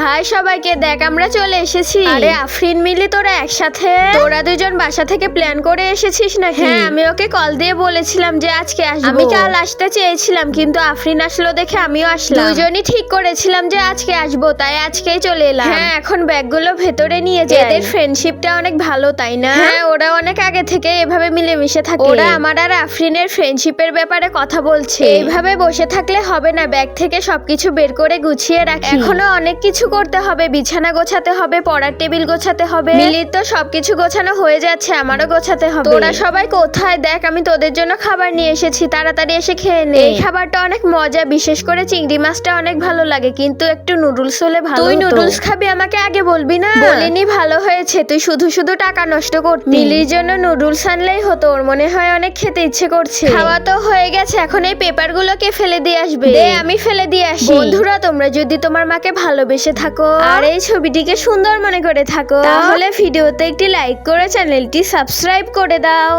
High সবাইকে, দেখ আমরা চলে এসেছি। আরে আফরিন মিলি তোরা একসাথে? তোরা দুজন বাসা থেকে প্ল্যান করে এসেছিস নাকি? হ্যাঁ, আমি ওকে কল দিয়ে বলেছিলাম যে আজকে আসবো। আমি কাল আসতে চেয়েছিলাম কিন্তু আফরিন আসলো দেখে আমিও আসলাম। দুজনই ঠিক করেছিলাম যে আজকে আসবো, তাই আজকেই চলে এলাম। হ্যাঁ, এখন ব্যাগগুলো ভেতরে নিয়ে যাই। এদের ফ্রেন্ডশিপটা অনেক ভালো, তাই না? হ্যাঁ, ওরা অনেক আগে থেকে এভাবে মিলেমিশে থাকে। ওরা আমার আর আফরিনের ফ্রেন্ডশিপের ব্যাপারে কথা বলছে। এইভাবে বসে থাকলে হবে না, ব্যাগ থেকে সবকিছু বের করে গুছিয়ে রাখি। এখনো অনেক কিছু করতে হবে, বিছানা গোছাতে হবে, পড়ার টেবিল গোছাতে হবে। মিলির তো সবকিছু গোছানো হয়ে যাচ্ছে, আমারও গোছাতে হবে। তোরা সবাই কোথায়? দেখ আমি তোদের জন্য খাবার নিয়ে এসেছি, তাড়াতাড়ি এসে খেয়ে নে। এই খাবারটা অনেক মজা, বিশেষ করে চিংড়ি মাছটা অনেক ভালো লাগে, কিন্তু একটু নুডলস হলে ভালো হতো। তুই নুডলস খাবি, আমাকে আগে বলবি না? বলিনি, ভালো হয়েছে, তুই শুধু শুধু টাকা নষ্ট করতি। মিলির জন্য নুডলস আনলেই হতো, ওর মনে হয় অনেক খেতে ইচ্ছে করছে। খাওয়া তো হয়ে গেছে, এখন এই পেপার গুলোকে ফেলে দিয়ে আসবে। দে আমি ফেলে দিয়ে আসি। বন্ধুরা, তোমরা যদি তোমার মাকে ভালোবেসে থাকো আর এই ছবিটিকে সুন্দর মনে করে থাকো, তাহলে ভিডিওতে একটি লাইক করে চ্যানেলটি সাবস্ক্রাইব করে দাও।